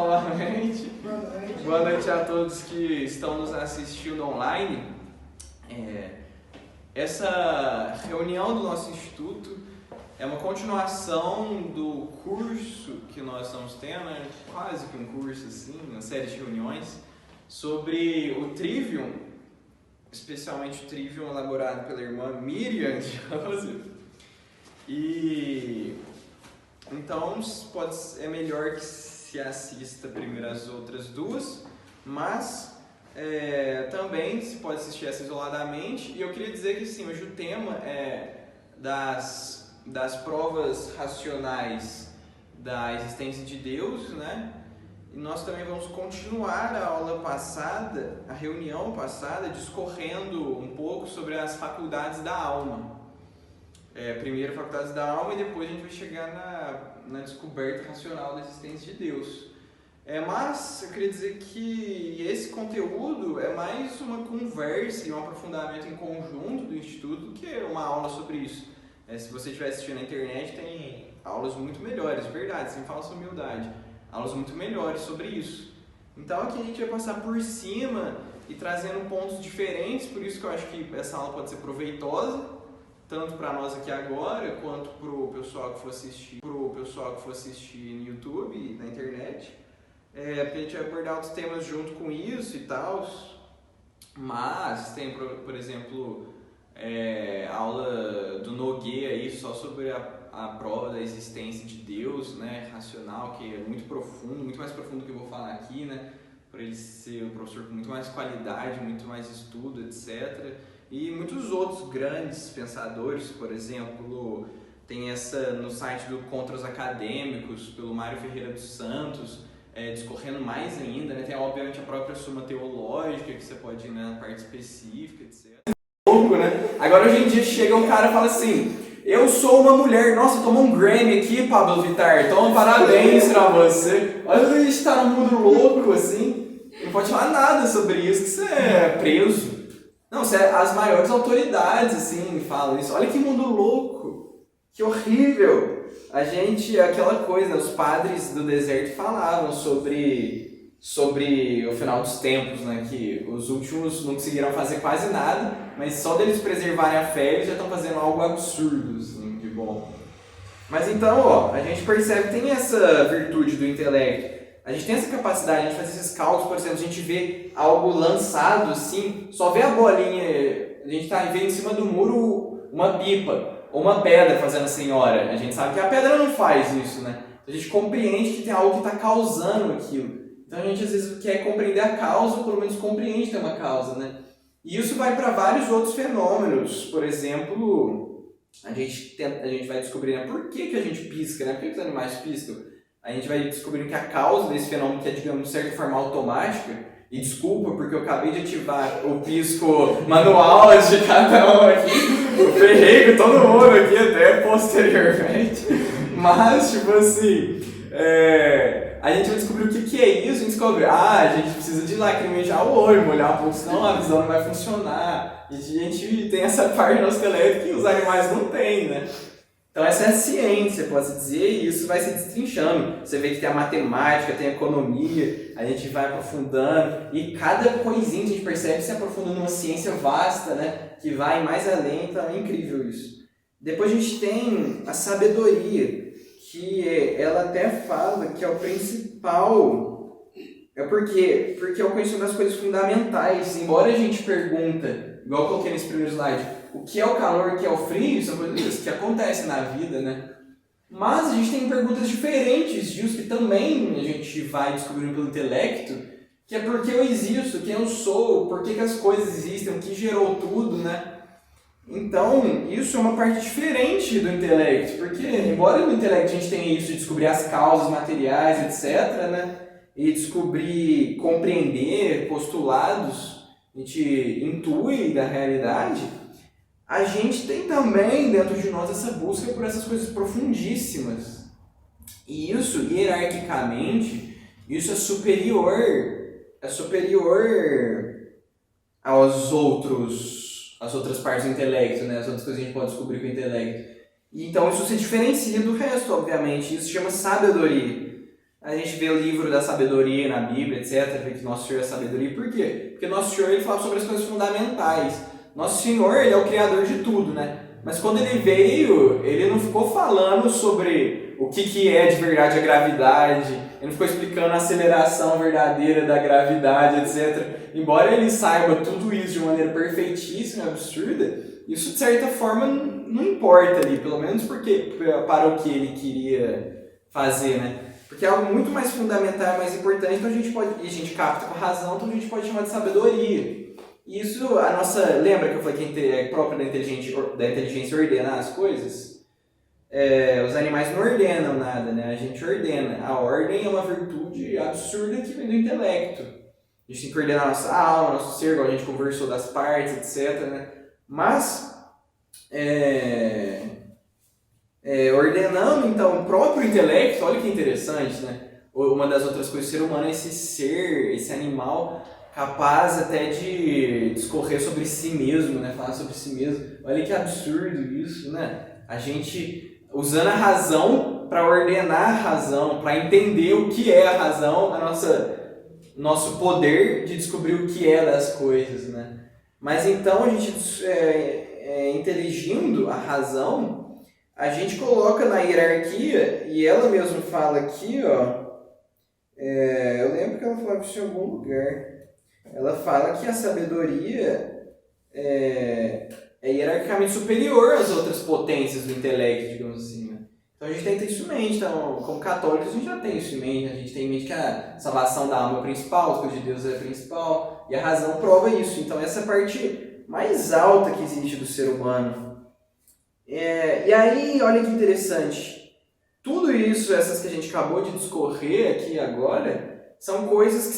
novamente. Boa noite. Boa noite a todos que estão nos assistindo online. Essa reunião do nosso instituto é uma continuação do curso que nós estamos tendo, quase que um curso assim, uma série de reuniões sobre o Trivium, especialmente o Trivium elaborado pela irmã Miriam Joseph. E então é melhor que se assista primeiro as outras duas, mas também se pode assistir essa isoladamente. E eu queria dizer que sim, hoje o tema é das provas racionais da existência de Deus, né? E nós também vamos continuar a aula passada, a reunião passada, discorrendo um pouco sobre as faculdades da alma. Primeiro faculdades da alma e depois a gente vai chegar na descoberta racional da existência de Deus. Mas eu queria dizer que esse conteúdo é mais uma conversa e um aprofundamento em conjunto do Instituto do que uma aula sobre isso. Se você estiver assistindo na internet, tem aulas muito melhores, verdade, sem falsa humildade, aulas muito melhores sobre isso. Então aqui a gente vai passar por cima e trazendo pontos diferentes, por isso que eu acho que essa aula pode ser proveitosa, tanto para nós aqui agora, quanto para o pessoal que for assistir no YouTube e na internet. Porque a gente vai abordar outros temas junto com isso e tal. Mas tem, por exemplo, aula do Nogueira aí só sobre a prova da existência de Deus, né, racional, que é muito profundo, muito mais profundo do que eu vou falar aqui, né, por ele ser um professor com muito mais qualidade, muito mais estudo, etc. E muitos outros grandes pensadores, por exemplo, tem essa no site do Contra os Acadêmicos, pelo Mário Ferreira dos Santos, discorrendo mais ainda, né? Tem obviamente a própria Suma Teológica, que você pode ir na parte específica, etc. Pouco, né? Agora hoje em dia chega um cara e fala assim: eu sou uma mulher, nossa, tomou um Grammy aqui, Pablo Vittar, então parabéns pra você. Olha, a gente tá num mundo louco, assim, não pode falar nada sobre isso, que você é preso. Não, as maiores autoridades, assim, falam isso. Olha que mundo louco, que horrível. Aquela coisa, os padres do deserto falavam sobre o final dos tempos, né? Que os últimos não conseguiram fazer quase nada, mas só deles preservarem a fé, eles já estão fazendo algo absurdo, assim, de bom. Mas então, a gente percebe que tem essa virtude do intelecto. A gente tem essa capacidade de fazer esses cálculos, por exemplo, a gente vê algo lançado assim, só vê a bolinha, a gente vê em cima do muro uma pipa, ou uma pedra fazendo a senhora. A gente sabe que a pedra não faz isso, né? A gente compreende que tem algo que está causando aquilo. Então a gente às vezes quer compreender a causa, ou pelo menos compreende que tem uma causa, né? E isso vai para vários outros fenômenos. Por exemplo, a gente vai descobrir, né, por que a gente pisca, né? Por que os animais piscam? A gente vai descobrindo que a causa desse fenômeno, que é, digamos, de certa forma automática, e desculpa porque eu acabei de ativar o pisco manual de cada um aqui, eu ferrei com todo mundo aqui até posteriormente, mas, tipo assim, a gente vai descobrir o que é isso, a gente descobre, a gente precisa de lacrimejar o olho, molhar um pouco, senão a visão não vai funcionar, e a gente tem essa parte do nosso intelecto que os animais não têm, né? Então essa é a ciência, pode-se dizer, e isso vai se destrinchando. Você vê que tem a matemática, tem a economia, a gente vai aprofundando, e cada coisinha que a gente percebe se aprofunda numa ciência vasta, né, que vai mais além, então é incrível isso. Depois a gente tem a sabedoria, que ela até fala que é o principal, porque é o conhecimento das coisas fundamentais. Embora a gente pergunta, igual eu coloquei nesse primeiro slide, o que é o calor, o que é o frio, são coisas que acontecem na vida, né? Mas a gente tem perguntas diferentes disso que também a gente vai descobrindo pelo intelecto, que é por que eu existo, quem eu sou, por que as coisas existem, o que gerou tudo, né? Então, isso é uma parte diferente do intelecto, porque embora no intelecto a gente tenha isso de descobrir as causas materiais, etc., né? E descobrir, compreender postulados, a gente intui da realidade, a gente tem também dentro de nós essa busca por essas coisas profundíssimas. E isso, hierarquicamente, isso é superior às outras partes do intelecto, né? As outras coisas que a gente pode descobrir com o intelecto. E então isso se diferencia do resto, obviamente. Isso se chama sabedoria. A gente vê o livro da sabedoria na Bíblia, etc. Vê que Nosso Senhor é sabedoria. Por quê? Porque Nosso Senhor ele fala sobre as coisas fundamentais. Nosso Senhor ele é o Criador de tudo, né? Mas quando ele veio, ele não ficou falando sobre o que é de verdade a gravidade, ele não ficou explicando a aceleração verdadeira da gravidade, etc. Embora ele saiba tudo isso de maneira perfeitíssima, absurda, isso de certa forma não importa ali, pelo menos porque, para o que ele queria fazer, né? Porque é algo muito mais fundamental, mais importante, então a gente capta com a razão, então a gente pode chamar de sabedoria. Isso, a nossa, lembra que eu falei que é próprio da inteligência ordenar as coisas? Os animais não ordenam nada, né? A gente ordena. A ordem é uma virtude absurda que vem do intelecto. A gente tem que ordenar a nossa alma, nosso ser, igual a gente conversou das partes, etc. Né? Mas, ordenando, então, o próprio intelecto, olha que interessante, né? Uma das outras coisas do ser humano é esse ser, esse animal capaz até de discorrer sobre si mesmo, né? Falar sobre si mesmo. Olha que absurdo isso, né? A gente usando a razão para ordenar a razão, para entender o que é a razão, nosso poder de descobrir o que é das coisas, né? Mas então a gente, inteligindo a razão, a gente coloca na hierarquia, e ela mesma fala aqui, ó, eu lembro que ela falava isso em algum lugar. Ela fala que a sabedoria é hierarquicamente superior às outras potências do intelecto, digamos assim, né? Então a gente tem que ter isso em mente. Então, como católicos, a gente já tem isso em mente. A gente tem em mente que a salvação da alma é principal, as coisas de Deus é principal, e a razão prova isso. Então essa é a parte mais alta que existe do ser humano. E aí, olha que interessante. Tudo isso, essas que a gente acabou de discorrer aqui agora, são coisas que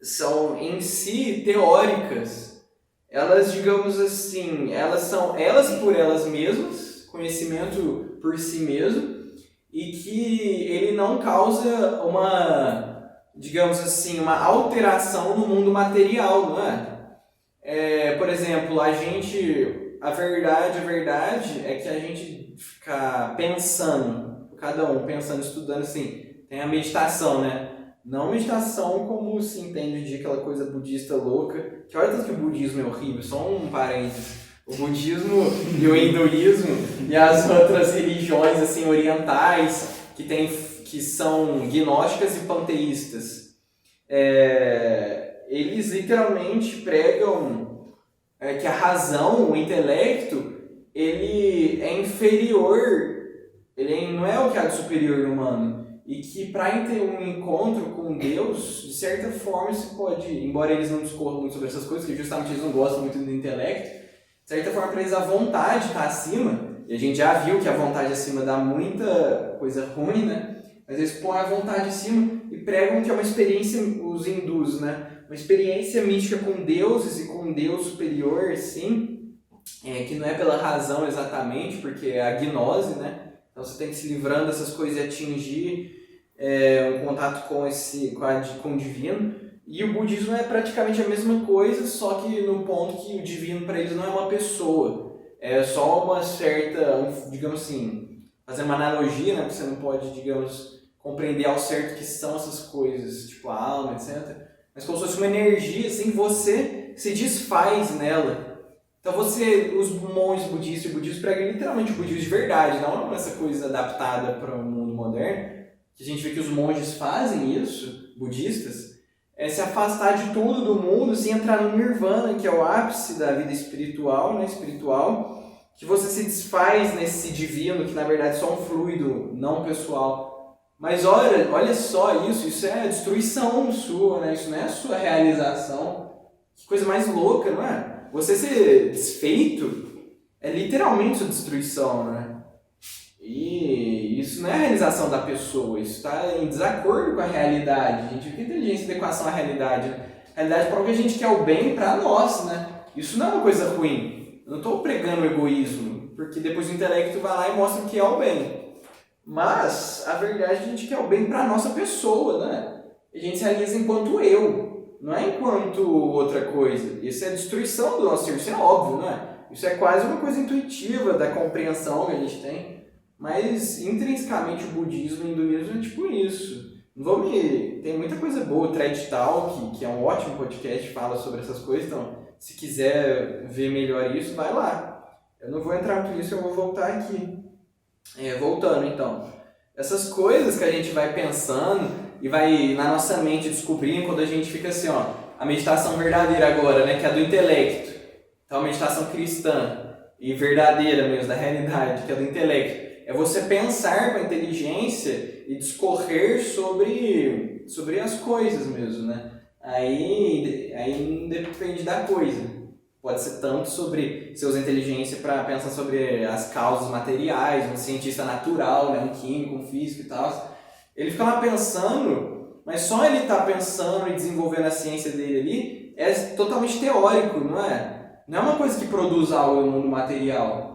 são em si teóricas. Elas, digamos assim, elas são elas por elas mesmas, conhecimento por si mesmo, e que ele não causa digamos assim, uma alteração no mundo material, não é? Por exemplo, a verdade é que a gente fica pensando, cada um pensando, estudando assim, tem a meditação, né? Não meditação como se entende de aquela coisa budista louca, que olha tanto que o budismo é horrível, só um parênteses. O budismo e o hinduísmo e as outras religiões assim, orientais que são gnósticas e panteístas, eles literalmente pregam que a razão, o intelecto, ele é inferior, não é o que há de superior no humano. E que para ter um encontro com Deus, de certa forma se pode, embora eles não discorram muito sobre essas coisas, que justamente eles não gostam muito do intelecto, de certa forma para eles a vontade está acima, e a gente já viu que a vontade acima dá muita coisa ruim, né? Mas eles põem a vontade acima e pregam que é uma experiência, os hindus, né? Uma experiência mística com deuses e com um Deus superior, sim, que não é pela razão exatamente, porque é a gnose, né? Então você tem que se livrando dessas coisas e atingir um contato com o divino. E o budismo é praticamente a mesma coisa, só que no ponto que o divino para eles não é uma pessoa. É só uma certa, digamos assim, fazer uma analogia, né? Porque você não pode, digamos, compreender ao certo o que são essas coisas, tipo a alma, etc. Mas como se fosse uma energia, assim, você se desfaz nela. Então os monges budistas e budistas pregam literalmente o budismo de verdade, não essa coisa adaptada para o mundo moderno, que a gente vê que os monges fazem isso, budistas, se afastar de tudo do mundo, assim, entrar no nirvana, que é o ápice da vida espiritual, né, que você se desfaz nesse divino, que na verdade é só um fluido não pessoal. Mas olha só isso é a destruição sua, né? Isso não é a sua realização. Que coisa mais louca, não é? Você ser desfeito é literalmente sua destruição, né? E isso não é a realização da pessoa, isso está em desacordo com a realidade. A gente vê que inteligência e equação é a realidade. Né? A realidade prova que a gente quer o bem para nós, né? Isso não é uma coisa ruim. Eu não estou pregando o egoísmo, porque depois o intelecto vai lá e mostra o que é o bem. Mas a verdade é que a gente quer o bem para a nossa pessoa, né? A gente se realiza enquanto eu, não é enquanto outra coisa. Isso é a destruição do nosso ser, isso é óbvio, não é? Isso é quase uma coisa intuitiva da compreensão que a gente tem. mas intrinsecamente o budismo e o hinduísmo é tipo isso. Tem muita coisa boa, o TED Talk, que é um ótimo podcast, fala sobre essas coisas, então se quiser ver melhor isso, vai lá. Eu não vou entrar muito nisso, eu vou voltar aqui. Voltando então, essas coisas que a gente vai pensando e vai na nossa mente descobrindo quando a gente fica assim, ó, a meditação verdadeira agora, né, que é a do intelecto. Então a meditação cristã e verdadeira mesmo, da realidade, que é do intelecto. É você pensar com a inteligência e discorrer sobre as coisas mesmo, né? Aí não depende da coisa. Pode ser tanto sobre você usar inteligência para pensar sobre as causas materiais, um cientista natural, né? Um químico, um físico e tal. Ele fica lá pensando, mas só ele tá pensando e desenvolvendo a ciência dele ali é totalmente teórico, não é? Não é uma coisa que produz algo no mundo material.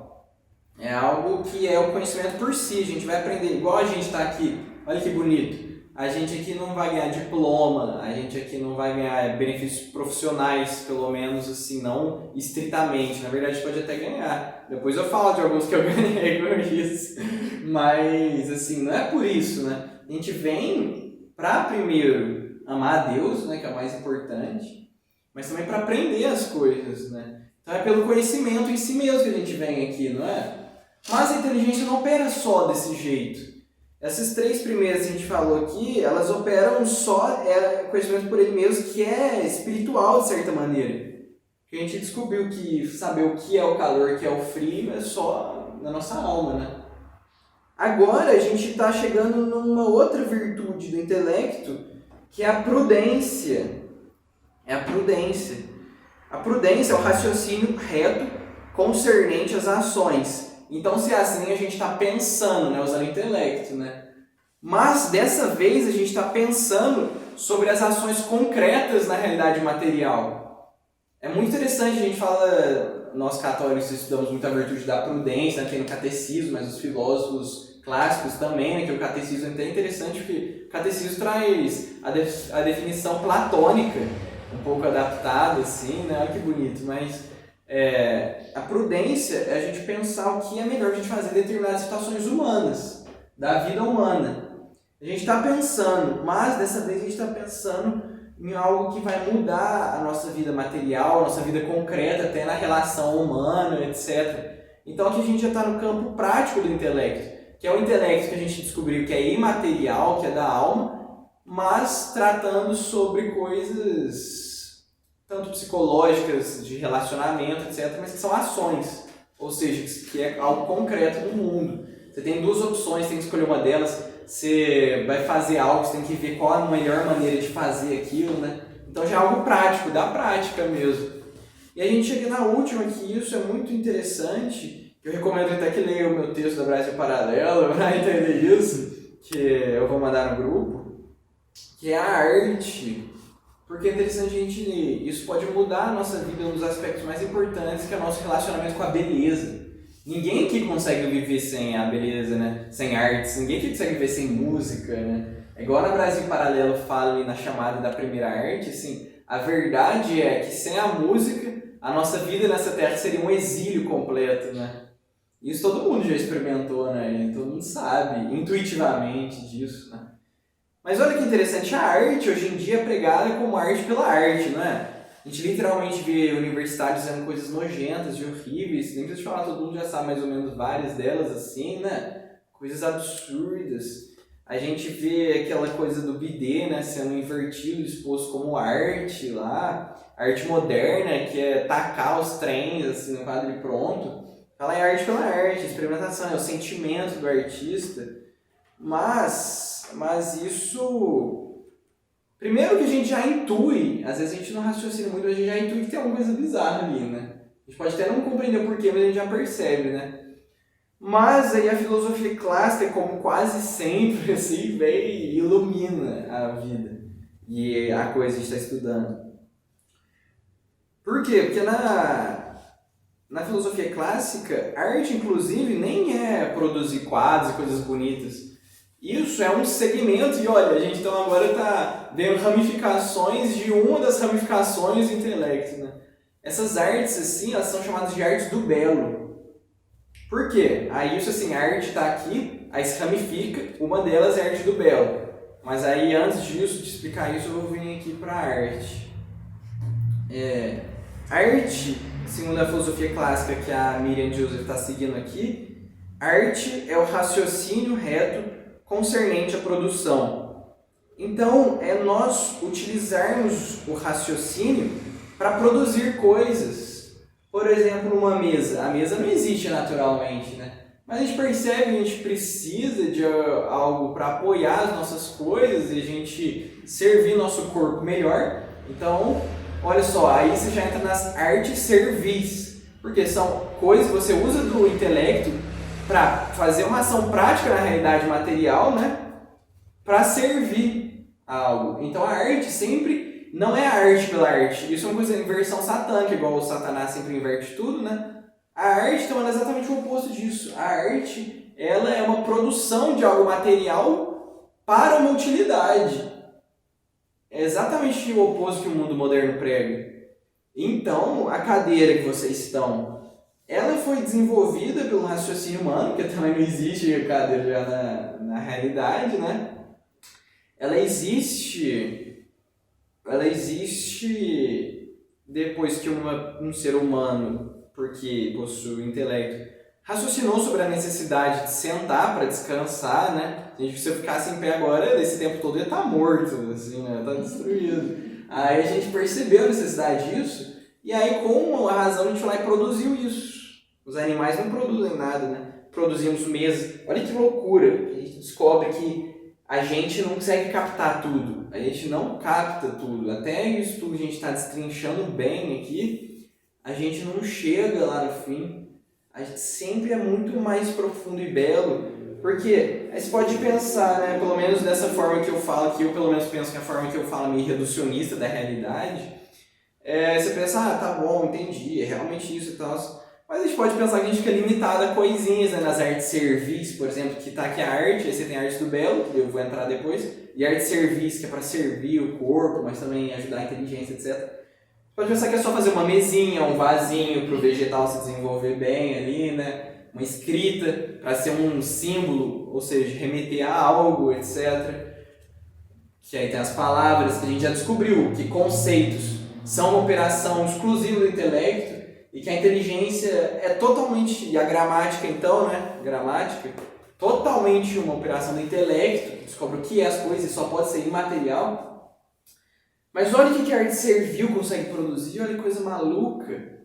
É algo que é o conhecimento por si, a gente vai aprender, igual a gente está aqui, olha que bonito, a gente aqui não vai ganhar diploma, a gente aqui não vai ganhar benefícios profissionais, pelo menos assim, não estritamente, na verdade pode até ganhar, depois eu falo de alguns que eu ganhei com isso, mas assim, não é por isso, né, a gente vem para primeiro amar a Deus, né, que é o mais importante, mas também para aprender as coisas, né, então é pelo conhecimento em si mesmo que a gente vem aqui, não é? Mas a inteligência não opera só desse jeito. Essas três primeiras que a gente falou aqui, elas operam só conhecimento por ele mesmo, que é espiritual de certa maneira. Porque a gente descobriu que saber o que é o calor, o que é o frio, é só na nossa alma, né? Agora a gente está chegando numa outra virtude do intelecto, que é a prudência. A prudência é o raciocínio reto concernente às ações. Então, se é assim, a gente está pensando, né, usando o intelecto, né? Mas, dessa vez, a gente está pensando sobre as ações concretas na realidade material. É muito interessante, a gente fala, nós católicos estudamos muito a virtude da prudência, né, tem no catecismo, mas os filósofos clássicos também, né, que o catecismo é até interessante, porque o catecismo traz a definição platônica, um pouco adaptada, assim, né, olha que bonito, mas... a prudência é a gente pensar o que é melhor a gente fazer em determinadas situações humanas, da vida humana. A gente está pensando, mas dessa vez a gente está pensando em algo que vai mudar a nossa vida material, a nossa vida concreta, até na relação humana, etc. Então aqui a gente já está no campo prático do intelecto, que é o intelecto que a gente descobriu que é imaterial, que é da alma, mas tratando sobre coisas... tanto psicológicas, de relacionamento, etc., mas que são ações, ou seja, que é algo concreto no mundo. Você tem duas opções, tem que escolher uma delas, você vai fazer algo, você tem que ver qual a melhor maneira de fazer aquilo, né? Então já é algo prático, da prática mesmo. E a gente chega na última, que isso é muito interessante, eu recomendo até que leia o meu texto da Brasil Paralelo para entender isso, que eu vou mandar no grupo, que é a arte. Porque é interessante a gente ler. Isso pode mudar a nossa vida nos aspectos mais importantes, que é o nosso relacionamento com a beleza. Ninguém aqui consegue viver sem a beleza, né? Sem artes. Ninguém aqui consegue viver sem música, né? É igual na Brasil Paralelo fala ali na chamada da primeira arte, assim, a verdade é que sem a música, a nossa vida nessa terra seria um exílio completo, né? Isso todo mundo já experimentou, né? E todo mundo sabe intuitivamente disso, né? Mas olha que interessante, a arte hoje em dia é pregada como arte pela arte, não é? A gente literalmente vê universitários dizendo coisas nojentas e horríveis, nem precisa falar, todo mundo já sabe mais ou menos várias delas assim, né? Coisas absurdas. A gente vê aquela coisa do bidê, né, sendo invertido, exposto como arte lá, arte moderna, que é tacar os trens assim, no quadro e pronto. Fala em arte pela arte, experimentação, é o sentimento do artista. Mas isso... Primeiro que a gente já intui, às vezes a gente não raciocina muito, mas a gente já intui que tem alguma coisa bizarra ali, né? A gente pode até não compreender o porquê, mas a gente já percebe, né? Mas aí a filosofia clássica, como quase sempre, assim, vem e ilumina a vida e a coisa que a gente está estudando. Por quê? Porque na filosofia clássica, arte, inclusive, nem é produzir quadros e coisas bonitas. Isso é um segmento, e olha, a gente então agora está vendo ramificações de uma das ramificações do intelecto, né? Essas artes, assim, elas são chamadas de artes do belo. Por quê? Aí isso assim, a arte está aqui, aí se ramifica, uma delas é a arte do belo. Mas aí antes disso, de explicar isso, eu vou vir aqui para a arte. Arte, segundo a filosofia clássica que a Miriam Joseph está seguindo aqui, arte é o raciocínio reto concernente à produção. Então, é nós utilizarmos o raciocínio para produzir coisas. Por exemplo, uma mesa. A mesa não existe naturalmente, né? Mas a gente percebe que a gente precisa de algo para apoiar as nossas coisas e a gente servir nosso corpo melhor. Então, olha só, aí você já entra nas artes servis, porque são coisas que você usa do intelecto para fazer uma ação prática na realidade material, né? Para servir a algo. Então a arte sempre não é a arte pela arte. Isso é uma coisa, inversão satânica, igual o Satanás sempre inverte tudo, né? A arte então, é exatamente o oposto disso. A arte, ela é uma produção de algo material para uma utilidade. É exatamente o oposto que o mundo moderno prega. Então, a cadeira que vocês estão, ela foi desenvolvida pelo raciocínio humano, porque também não existe a cadeira já na realidade, né? Ela existe depois que um ser humano, porque possui intelecto, raciocinou sobre a necessidade de sentar para descansar, né? Se eu ficasse em pé agora, nesse tempo todo, ia estar morto, assim, né? Tá destruído. Aí a gente percebeu a necessidade disso, e aí com a razão a gente foi lá e produziu isso. Os animais não produzem nada, né? Produzimos mesas. Olha que loucura, a gente descobre que a gente não consegue captar tudo, a gente não capta tudo, até isso tudo a gente está destrinchando bem aqui, a gente não chega lá no fim, a gente sempre é muito mais profundo e belo, porque aí você pode pensar, né, pelo menos dessa forma que eu falo aqui, eu pelo menos penso que a forma que eu falo é meio reducionista da realidade, você pensa, tá bom, entendi, é realmente isso e tal. Mas a gente pode pensar que a gente fica limitado a coisinhas, né? Nas artes serviço, por exemplo, que tá aqui a arte, aí você tem a arte do belo, que eu vou entrar depois, e a arte serviço, que é para servir o corpo, mas também ajudar a inteligência, etc. Você pode pensar que é só fazer uma mesinha, um vasinho para o vegetal se desenvolver bem ali, né? Uma escrita para ser um símbolo, ou seja, remeter a algo, etc. Que aí tem as palavras que a gente já descobriu, que conceitos são uma operação exclusiva do intelecto, e que a inteligência é totalmente, e a gramática então, né, gramática, totalmente uma operação do intelecto, que descobre o que é as coisas e só pode ser imaterial. Mas olha o que a arte servil consegue produzir, olha que coisa maluca.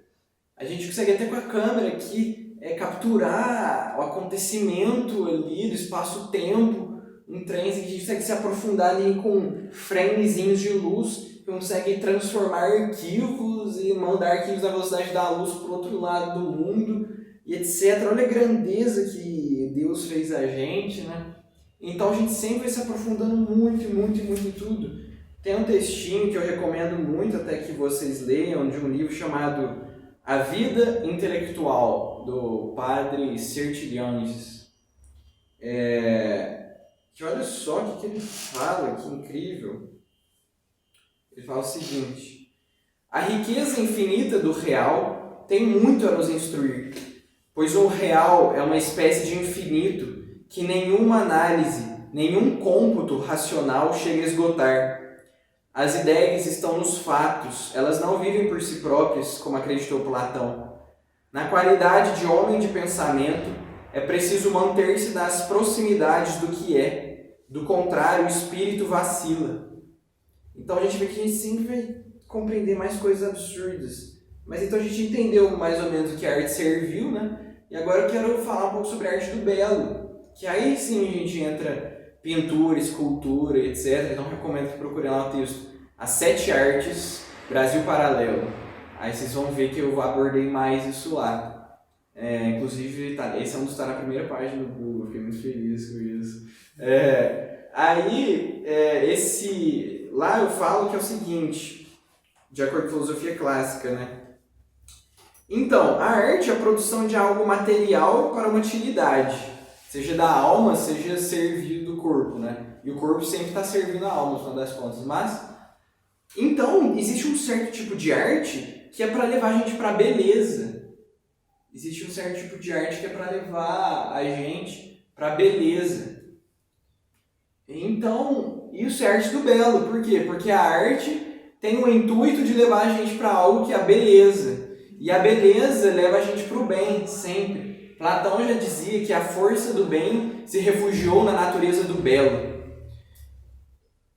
A gente consegue até com a câmera aqui capturar o acontecimento ali do espaço-tempo, um trem que a gente consegue se aprofundar ali com framezinhos de luz, consegue transformar arquivos e mandar arquivos na velocidade da luz para o outro lado do mundo e etc. Olha a grandeza que Deus fez a gente, né? Então a gente sempre vai se aprofundando muito em tudo. Tem um textinho que eu recomendo muito até que vocês leiam, de um livro chamado A Vida Intelectual, do padre Sertilhanges. Que olha só o que ele fala, que incrível. Ele fala o seguinte: a riqueza infinita do real tem muito a nos instruir, pois o real é uma espécie de infinito que nenhuma análise, nenhum cômputo racional chega a esgotar. As ideias estão nos fatos, elas não vivem por si próprias, como acreditou Platão. Na qualidade de homem de pensamento, é preciso manter-se nas proximidades do que é, do contrário, o espírito vacila. Então a gente vê que a gente sempre vai compreender mais coisas absurdas. Mas então a gente entendeu mais ou menos o que a arte servil, né? E agora eu quero falar um pouco sobre a arte do belo. Que aí sim a gente entra pintura, escultura, etc. Então recomendo que procurem lá o texto As 7 Artes, Brasil Paralelo. Aí vocês vão ver que eu abordei mais isso lá. Inclusive, esse é um dos que está na primeira página do Google, fiquei muito feliz com isso. Lá eu falo que é o seguinte, de acordo com a filosofia clássica, né? Então, a arte é a produção de algo material para uma utilidade, seja da alma, seja servir do corpo, né? E o corpo sempre está servindo a alma, no final das contas. Mas, então, existe um certo tipo de arte que é para levar a gente para a beleza. existe um certo tipo de arte que é para levar a gente para a beleza. Então, isso é arte do belo. Por quê? Porque a arte tem o intuito de levar a gente para algo que é a beleza. E a beleza leva a gente para o bem, sempre. Platão já dizia que a força do bem se refugiou na natureza do belo.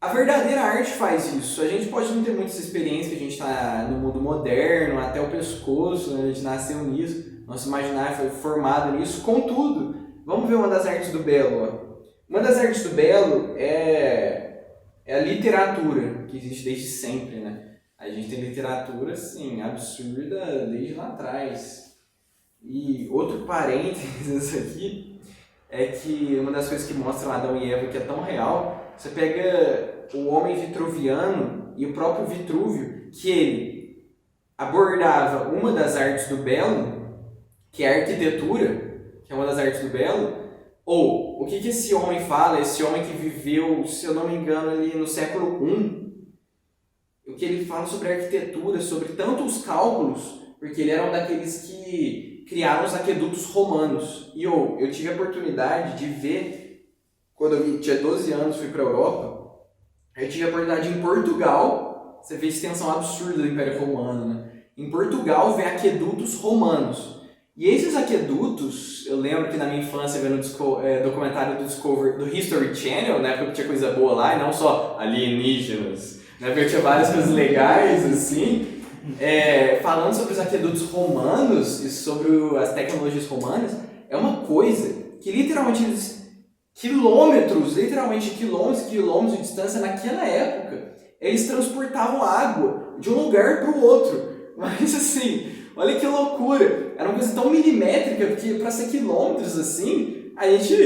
A verdadeira arte faz isso. A gente pode não ter muita experiência, que a gente está no mundo moderno, até o pescoço, né? A gente nasceu nisso, nosso imaginário foi formado nisso. Contudo, vamos ver uma das artes do belo. Ó. Uma das artes do belo é a literatura, que existe desde sempre, né? A gente tem literatura, assim, absurda desde lá atrás. E outro parênteses aqui é que uma das coisas que mostram Adão e Eva que é tão real, você pega o homem vitruviano e o próprio Vitrúvio, que ele abordava uma das artes do belo, que é a arquitetura, que é uma das artes do belo, ou o que esse homem fala, esse homem que viveu, se eu não me engano, ali no século I, o que ele fala sobre a arquitetura, sobre tanto os cálculos, porque ele era um daqueles que criaram os aquedutos romanos. E eu tive a oportunidade de ver, quando eu tinha 12 anos, fui para a Europa, eu tive a oportunidade em Portugal, você vê a extensão absurda do Império Romano, né? Em Portugal, vê aquedutos romanos. E esses aquedutos, eu lembro que na minha infância, vendo o documentário do History Channel, né, porque tinha coisa boa lá, e não só alienígenas, né, porque tinha várias coisas legais, assim, falando sobre os aquedutos romanos e sobre as tecnologias romanas, é uma coisa que literalmente quilômetros de distância naquela época, eles transportavam água de um lugar para o outro. Mas assim, olha que loucura! Era uma coisa tão milimétrica que para ser quilômetros assim, a gente,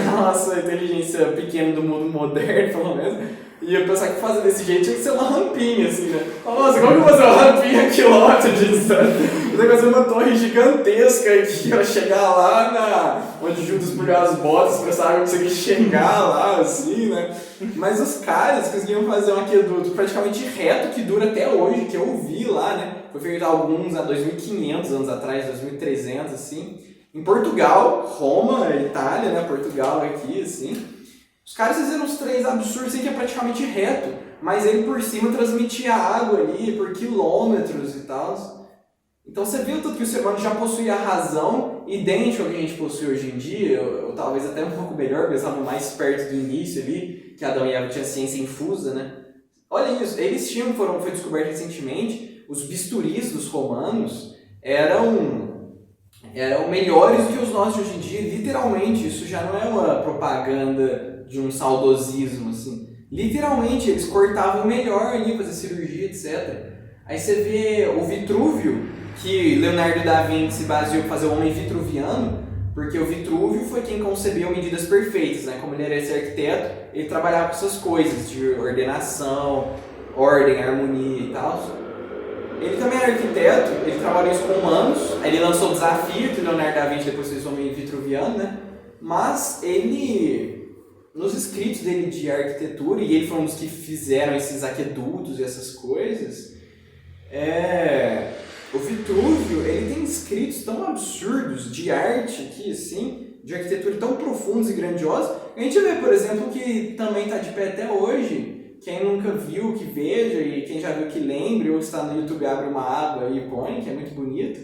na nossa inteligência pequena do mundo moderno, pelo menos, ia pensar que fazer desse jeito tinha que ser uma rampinha, assim, né? Nossa, como que eu vou fazer uma rampinha a quilômetros de distância? Eu tenho que fazer uma torre gigantesca aqui pra chegar lá onde Judas pulhou as botas pra essa água conseguir chegar lá, assim, né? Mas os caras conseguiam fazer um aqueduto praticamente reto que dura até hoje, que eu vi lá, né? Foi feito alguns há 2.500 anos atrás, 2.300, assim. Em Portugal, Roma, Itália, né? Portugal aqui, assim. Os caras fizeram uns trens absurdos, assim, que é praticamente reto, mas ele por cima transmitia água ali por quilômetros e tal. Então você viu tudo que o ser humano já possuía a razão idêntica ao que a gente possui hoje em dia, ou talvez até um pouco melhor, porque estavam mais perto do início ali, que Adão e Eva tinham ciência infusa, né? Olha isso, eles foi descoberto recentemente, os bisturis dos romanos eram melhores do que os nossos de hoje em dia, literalmente. Isso já não é uma propaganda de um saudosismo, assim. Literalmente, eles cortavam melhor ali, fazer cirurgia, etc. Aí você vê o Vitrúvio, que Leonardo da Vinci se baseou para fazer o homem vitruviano, porque o Vitrúvio foi quem concebeu medidas perfeitas, né? Como ele era esse arquiteto, ele trabalhava com essas coisas de ordenação, ordem, harmonia e tal. Ele também era arquiteto, ele trabalhou isso com humanos, aí ele lançou o desafio, que Leonardo da Vinci depois fez o homem vitruviano, né? Mas ele, nos escritos dele de arquitetura, e ele foi um dos que fizeram esses aquedutos e essas coisas, o Vitrúvio, ele tem escritos tão absurdos de arte aqui, assim, de arquitetura tão profundos e grandiosos. A gente vê, por exemplo, que também está de pé até hoje. Quem nunca viu, que veja, e quem já viu, que lembre, ou está no YouTube, abre uma aba e põe, que é muito bonito,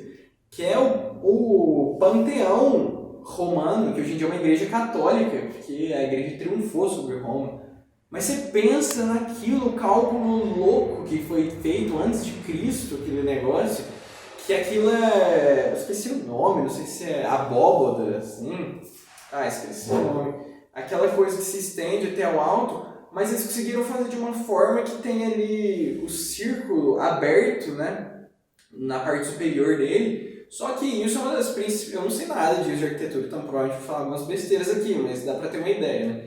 que é o Panteão Romano, que hoje em dia é uma igreja católica, porque a igreja triunfou sobre Roma. Mas você pensa naquilo, cálculo louco que foi feito antes de Cristo, aquele negócio, que aquilo eu esqueci o nome, não sei se é abóboda, assim. Esqueci o nome. Aquela coisa que se estende até o alto, mas eles conseguiram fazer de uma forma que tem ali o círculo aberto, né, na parte superior dele. Só que isso é uma das principais... Eu não sei nada disso de arquitetura, então provavelmente vou falar algumas besteiras aqui, mas dá pra ter uma ideia, né?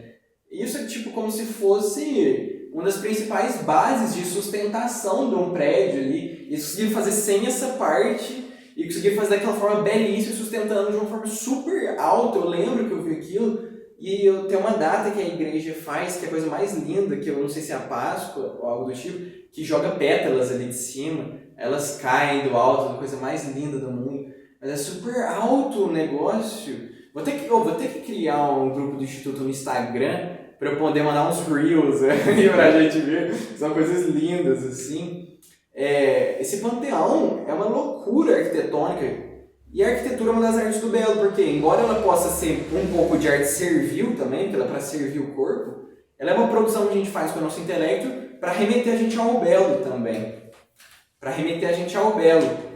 Isso é tipo como se fosse uma das principais bases de sustentação de um prédio ali. Eles conseguiram fazer sem essa parte e conseguiram fazer daquela forma belíssima, sustentando de uma forma super alta. Eu lembro que eu vi aquilo. E eu tenho uma data que a igreja faz, que é a coisa mais linda, que eu não sei se é a Páscoa ou algo do tipo, que joga pétalas ali de cima, elas caem do alto, a coisa mais linda do mundo. mas é super alto o negócio. Vou ter que criar um grupo do Instituto no Instagram para eu poder mandar uns reels aí pra gente ver. São coisas lindas, assim. Esse panteão é uma loucura arquitetônica. E a arquitetura é uma das artes do belo, porque embora ela possa ser um pouco de arte servil também, que ela é para servir o corpo, ela é uma produção que a gente faz com o nosso intelecto para remeter a gente ao belo também. Para remeter a gente ao belo.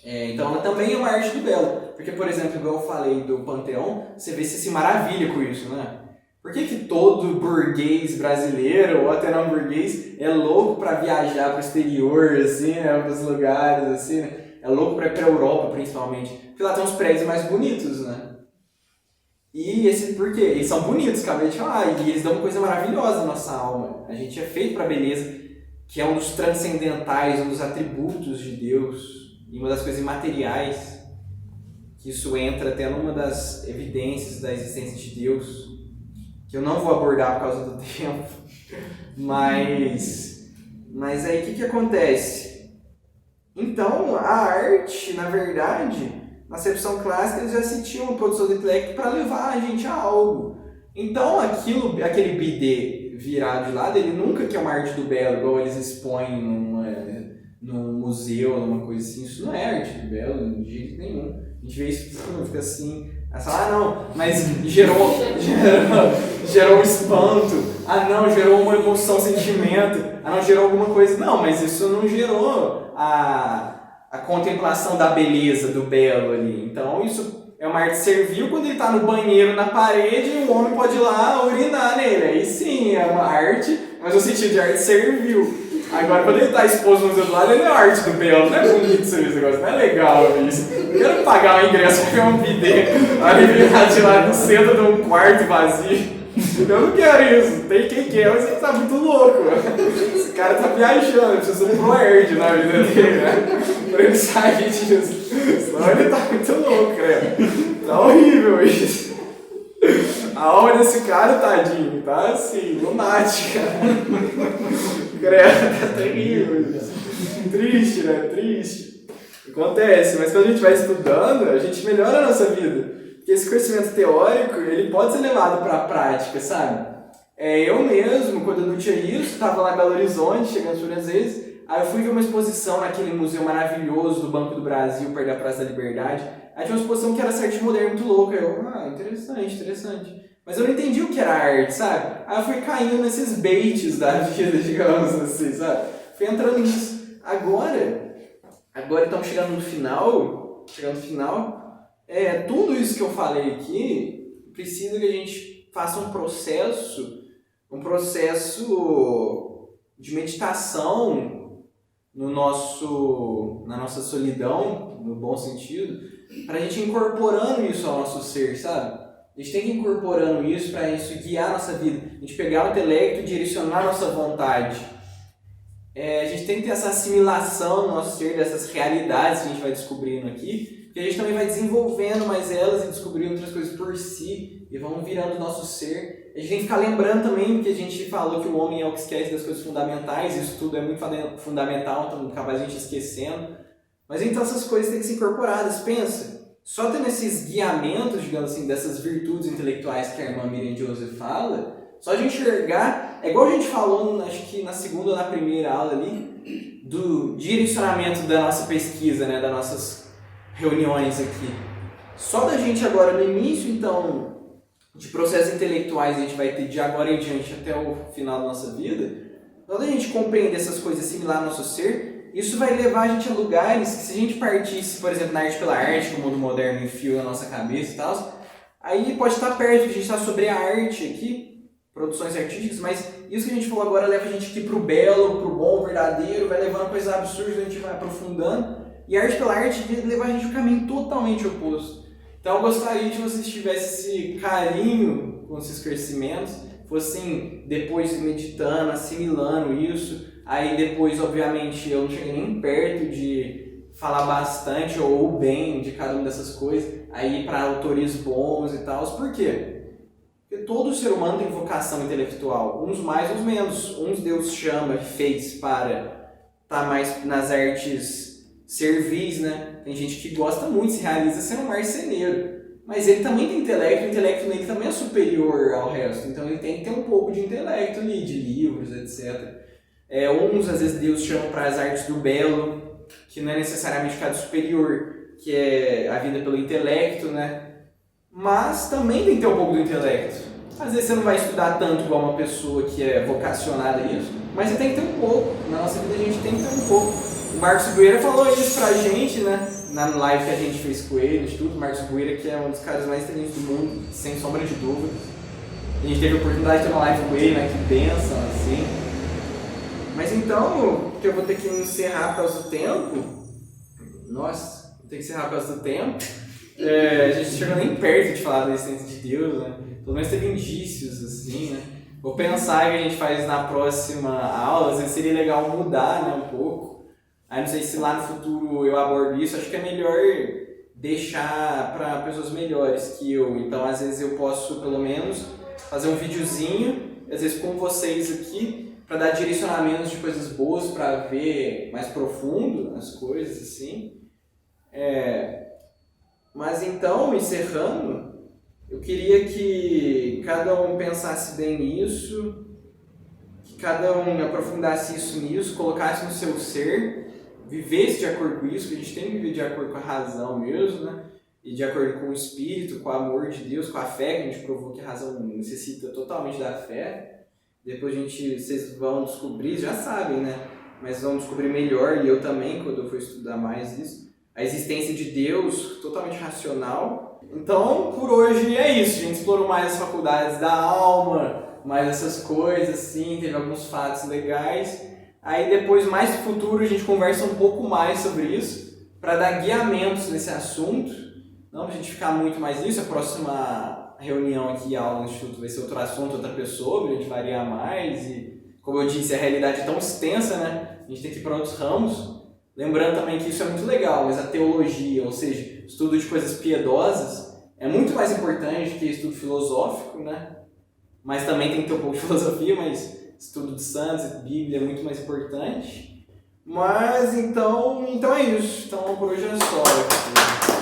Então ela também é uma arte do belo. Porque, por exemplo, igual eu falei do Panteão, você vê se maravilha com isso, né? Por que todo burguês brasileiro, ou até não burguês, é louco para viajar para o exterior, assim, né? Para os lugares, assim, né? É louco para ir para a Europa, principalmente. Porque lá tem uns prédios mais bonitos, né? E por quê? Eles são bonitos, acabei de falar, e eles dão uma coisa maravilhosa na nossa alma. A gente é feito para a beleza, que é um dos transcendentais, um dos atributos de Deus, e uma das coisas imateriais. Isso entra até numa das evidências da existência de Deus, que eu não vou abordar por causa do tempo, mas aí o que acontece? Então, a arte, na verdade, na acepção clássica, eles já sentiam uma produção do intelecto para levar a gente a algo. Então, aquele bidê virado de lado, ele nunca quer uma arte do belo, igual eles expõem num museu, numa coisa assim. Isso não é arte do belo, de jeito nenhum. A gente vê isso e fica assim, não, mas gerou um espanto, não, gerou uma emoção, sentimento, não, gerou alguma coisa. Não, mas isso não gerou a contemplação da beleza, do belo ali. Então isso é uma arte servil quando ele está no banheiro, na parede, e o homem pode ir lá urinar nele. Aí sim, é uma arte, mas no sentido de arte servil. Agora, quando ele está exposto no museu do lado, ele não é arte do belo, não é bonito esse negócio, não é legal isso. Eu quero pagar um ingresso para ver um bidê aí virar de lá no centro de um quarto vazio. Eu não quero isso, tem quem quer, mas ele tá muito louco. Esse cara tá viajando, precisa de um Proerd na vida dele, né? Pra ele sair disso. Senão ele tá muito louco, né? Tá horrível isso. A alma desse cara, tadinho, tá assim, lunática. Credo, tá terrível. Triste, né? Triste. Acontece, mas quando a gente vai estudando, a gente melhora a nossa vida. Porque esse conhecimento teórico, ele pode ser levado para a prática, sabe? Eu mesmo, quando eu não tinha isso, estava lá em Belo Horizonte, chegando várias vezes, aí eu fui ver uma exposição naquele museu maravilhoso do Banco do Brasil, perto da Praça da Liberdade. Aí tinha uma exposição que era arte moderna muito louca. Eu, interessante. Mas eu não entendi o que era arte, sabe? Aí eu fui caindo nesses baits da vida, digamos assim, sabe? Fui entrando nisso. Agora estamos chegando no final, tudo isso que eu falei aqui precisa que a gente faça um processo de meditação na nossa solidão, no bom sentido, para a gente ir incorporando isso ao nosso ser, sabe? A gente tem que ir incorporando isso para isso guiar a nossa vida, a gente pegar o intelecto e direcionar a nossa vontade. A gente tem que ter essa assimilação no nosso ser dessas realidades que a gente vai descobrindo aqui, porque a gente também vai desenvolvendo mais elas e descobrindo outras coisas por si e vão virando o nosso ser. A gente tem que ficar lembrando também que a gente falou que o homem é o que esquece das coisas fundamentais, isso tudo é muito fundamental, então capaz de a gente esquecendo. Mas então essas coisas têm que ser incorporadas, pensa. Só tendo esses guiamentos, digamos assim, dessas virtudes intelectuais que a irmã Miriam Joseph fala, só de enxergar, é igual a gente falou, acho que na segunda ou na primeira aula ali, do direcionamento da nossa pesquisa, né, das nossas reuniões aqui. Só da gente agora, no início, então, de processos intelectuais, a gente vai ter de agora em diante até o final da nossa vida, só da gente compreender essas coisas, assimilar nosso ser, isso vai levar a gente a lugares que, se a gente partisse, por exemplo, na arte pela arte, que o mundo moderno enfia na nossa cabeça e tal, aí pode estar perto, a gente está sobre a arte aqui, produções artísticas, mas isso que a gente falou agora leva a gente aqui pro belo, pro bom, verdadeiro, vai levando coisas absurdas, a gente vai aprofundando, e a arte pela arte vai levar a gente um caminho totalmente oposto. Então eu gostaria que vocês tivessem esse carinho com esses crescimentos, fossem depois meditando, assimilando isso, aí depois, obviamente, eu não cheguei nem perto de falar bastante ou bem de cada uma dessas coisas, aí para autores bons e tal. Por quê? Porque todo ser humano tem vocação intelectual, uns mais, uns menos. Uns Deus chama, fez para estar mais nas artes cervis, né? Tem gente que gosta muito, se realiza sendo um marceneiro. Mas ele também tem intelecto, o intelecto nele também é superior ao resto. Então ele tem que ter um pouco de intelecto ali, de livros, etc. Uns, às vezes, Deus chama para as artes do belo, que não é necessariamente cada superior, que é a vida pelo intelecto, né? Mas também tem que ter um pouco do intelecto. Às vezes você não vai estudar tanto igual uma pessoa que é vocacionada a isso, mas você tem que ter um pouco. Na nossa vida a gente tem que ter um pouco. O Marcos Bueira falou isso pra gente, né? Na live que a gente fez com ele, de tudo. O Marcos Bueira, que é um dos caras mais inteligentes do mundo, sem sombra de dúvidas. A gente teve a oportunidade de ter uma live com ele, né? Que pensam, assim. Mas então, que eu vou ter que encerrar por causa do tempo. Nossa, vou ter que encerrar por causa do tempo. A gente não chegou nem perto de falar da existência de Deus, né? Pelo menos teve indícios, assim, né? Vou pensar que a gente faz na próxima aula, às vezes seria legal mudar, né, um pouco. Aí não sei se lá no futuro eu abordo isso, acho que é melhor deixar para pessoas melhores que eu. Então, às vezes eu posso, pelo menos, fazer um videozinho, às vezes com vocês aqui, para dar direcionamentos de coisas boas, para ver mais profundo as coisas, assim. Mas então, encerrando, eu queria que cada um pensasse bem nisso, que cada um aprofundasse isso nisso, colocasse no seu ser, vivesse de acordo com isso, que a gente tem que viver de acordo com a razão mesmo, né? E de acordo com o Espírito, com o amor de Deus, com a fé, que a gente provou que a razão necessita totalmente da fé. Depois vocês vão descobrir, já sabem, né? Mas vão descobrir melhor, e eu também, quando eu for estudar mais isso, a existência de Deus totalmente racional. Então, por hoje é isso. A gente explorou mais as faculdades da alma, mais essas coisas, assim, teve alguns fatos legais. Aí depois, mais no futuro, a gente conversa um pouco mais sobre isso, para dar guiamentos nesse assunto. Não para a gente ficar muito mais nisso. A próxima reunião aqui, aula no Instituto, vai ser outro assunto, outra pessoa, para a gente variar mais. E, como eu disse, a realidade é tão extensa, né? A gente tem que ir para outros ramos. Lembrando também que isso é muito legal, mas a teologia, ou seja, estudo de coisas piedosas, é muito mais importante que estudo filosófico, né? Mas também tem que ter um pouco de filosofia, mas estudo de santos e Bíblia é muito mais importante. Mas então é isso. Então por hoje é só.